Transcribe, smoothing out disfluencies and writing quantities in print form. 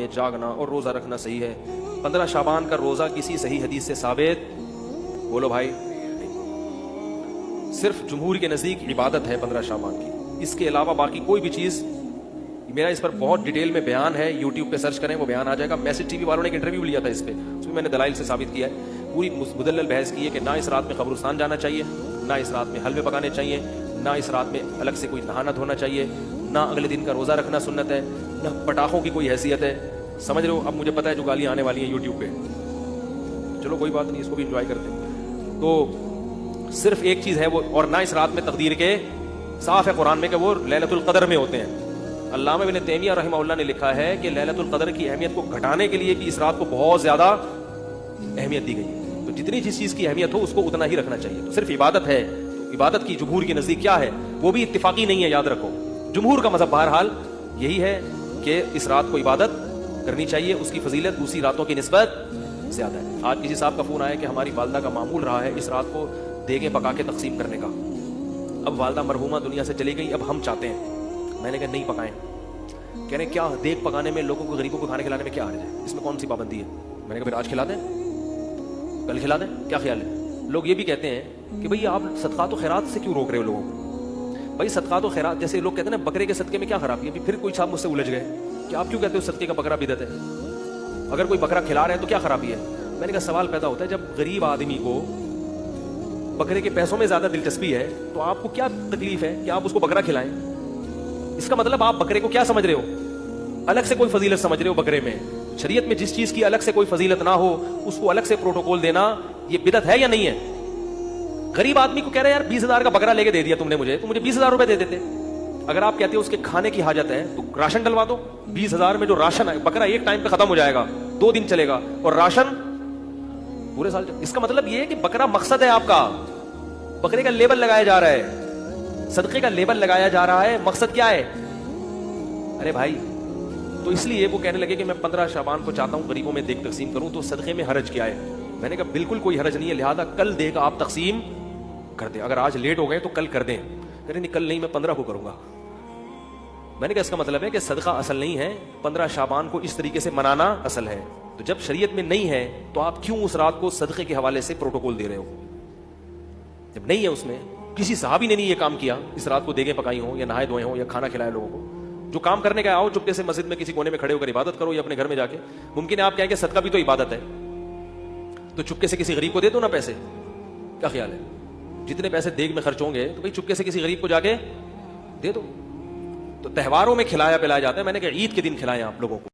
جاگنا اور روزہ رکھنا صحیح ہے؟ 15 شعبان کا روزہ کسی صحیح حدیث سے ثابت؟ بولو بھائی. صرف جمہور کے نزدیک عبادت ہے 15 شعبان کی، اس کے علاوہ باقی کوئی بھی چیز. میرا اس پر بہت ڈیٹیل میں بیان ہے، یوٹیوب پہ سرچ کریں وہ بیان آ جائے گا. میسج ٹی وی والوں نے ایک انٹرویو لیا تھا اس پہ، اس میں نے دلائل سے ثابت کیا ہے. پوری مدلل بحث کی ہے کہ نہ اس رات میں قبرستان جانا چاہیے، نہ اس رات میں حلوے پکانے چاہیے، نہ اس رات میں الگ سے کوئی نہانا دھونا چاہیے، نہ اگلے دن کا روزہ رکھنا سنت ہے، نہ پٹاخوں کی کوئی حیثیت ہے. سمجھ رہے ہو؟ اب مجھے پتا ہے جو گالیاں آنے والی ہیں یوٹیوب پہ، چلو کوئی بات نہیں، اس کو بھی انجوائے کرتے ہیں. تو صرف ایک چیز ہے وہ، اور نہ اس رات میں تقدیر کے صاف ہے قرآن میں کہ وہ لیلۃ القدر میں ہوتے ہیں. علامہ ابن تیمیہ رحمہ اللہ نے لکھا ہے کہ لیلۃ القدر کی اہمیت کو گھٹانے کے لیے بھی اس رات کو بہت زیادہ اہمیت دی گئی ہے. تو جتنی جس چیز کی اہمیت ہو اس کو اتنا ہی رکھنا چاہیے. تو صرف عبادت ہے، تو عبادت کی جمہور کے نزدیک کیا ہے وہ بھی اتفاقی نہیں ہے، یاد رکھو. جمہور کا مذہب بہرحال یہی ہے کہ اس رات کو عبادت کرنی چاہیے، اس کی فضیلت دوسری راتوں کی نسبت زیادہ ہے. آج کسی صاحب کا فون آیا کہ ہماری والدہ کا معمول رہا ہے اس رات کو دیگیں پکا کے تقسیم کرنے کا. اب والدہ مرحومہ دنیا سے چلی گئی، اب ہم چاہتے ہیں. میں نے کہا نہیں پکائیں. کہہ رہے کیا دیگ پکانے میں، لوگوں کو غریبوں کو کھانے کھلانے میں کیا حرج ہے، اس میں کون سی پابندی ہے؟ میں نے کہا پھر آج کھلا دیں، کل کھلا دیں، کیا خیال ہے؟ لوگ یہ بھی کہتے ہیں کہ بھئی آپ صدقات و خیرات سے کیوں روک رہے ہو لوگوں کو؟ بھائی صدقات و خیرات، جیسے لوگ کہتے ہیں نا بکرے کے صدقے میں کیا خرابی ہے. پھر کوئی صاحب مجھ سے الجھ گئے کہ آپ کیوں کہتے ہو صدقے کا بکرا بدعت ہے؟ اگر کوئی بکرا کھلا رہے ہیں تو کیا خرابی ہے؟ میں نے کہا سوال پیدا ہوتا ہے جب غریب آدمی کو بکرے کے پیسوں میں زیادہ دلچسپی ہے تو آپ کو کیا تکلیف ہے کہ آپ اس کو بکرا کھلائیں؟ اس کا مطلب آپ بکرے کو کیا سمجھ رہے ہو؟ الگ سے کوئی فضیلت سمجھ رہے ہو بکرے میں. شریعت میں جس چیز کی الگ سے کوئی فضیلت نہ ہو اس کو الگ سے پروٹوکول دینا یہ بدعت ہے یا نہیں ہے؟ غریب آدمی کو کہہ رہے ہیں یار 20,000 کا بکرا لے کے دے دیا تم نے مجھے، تو مجھے 20,000 روپے دے دیتے. اگر آپ کہتے ہو اس کے کھانے کی حاجت ہے تو راشن ڈلوا دو. 20,000 میں جو راشن ہے، بکرا ایک ٹائم پہ ختم ہو جائے گا، 2 دن چلے گا، اور راشن پورے سال چلے. اس کا مطلب یہ ہے کہ بکرا مقصد ہے آپ کا، بکرے کا لیبل لگایا جا رہا ہے، صدقے کا لیبل لگایا جا رہا ہے. مقصد کیا ہے؟ ارے بھائی، تو اس لیے وہ کہنے لگے کہ میں 15 شعبان کو چاہتا ہوں غریبوں میں دیگ تقسیم کروں، تو صدقے میں حرج کیا ہے؟ میں نے کہا بالکل کوئی حرج نہیں ہے، لہذا کل دیگ آپ تقسیم کر دیں. اگر آج لیٹ ہو گئے تو کل کر دیں. کہہ رہے نہیں کل نہیں، میں 15 کو کروں گا. میں نے کہا اس کا مطلب ہے کہ صدقہ اصل نہیں ہے، 15 شعبان کو اس طریقے سے منانا اصل ہے. تو جب شریعت میں نہیں ہے تو آپ کیوں اس رات کو صدقے کے حوالے سے پروٹوکول دے رہے ہو؟ جب نہیں ہے اس میں، کسی صحابی نے نہیں یہ کام کیا اس رات کو دیگیں پکائی ہوں یا نہائے دھوئے ہوں یا کھانا کھلائے لوگوں کو. جو کام کرنے کا آؤ چپکے سے مسجد میں کسی کونے میں کھڑے ہو کر عبادت کرو یا اپنے گھر میں جا کے. ممکن ہے آپ کہیں کہ صدقہ بھی تو عبادت ہے، تو چپکے سے کسی غریب کو دے دو نا پیسے. کیا خیال ہے؟ جتنے پیسے دیگ میں خرچ ہوں گے تو بھائی چپکے سے کسی غریب کو جا کے دے دو. تو تہواروں میں کھلایا پلایا جاتا ہے. میں نے کہا عید کے دن کھلائیں آپ لوگوں کو.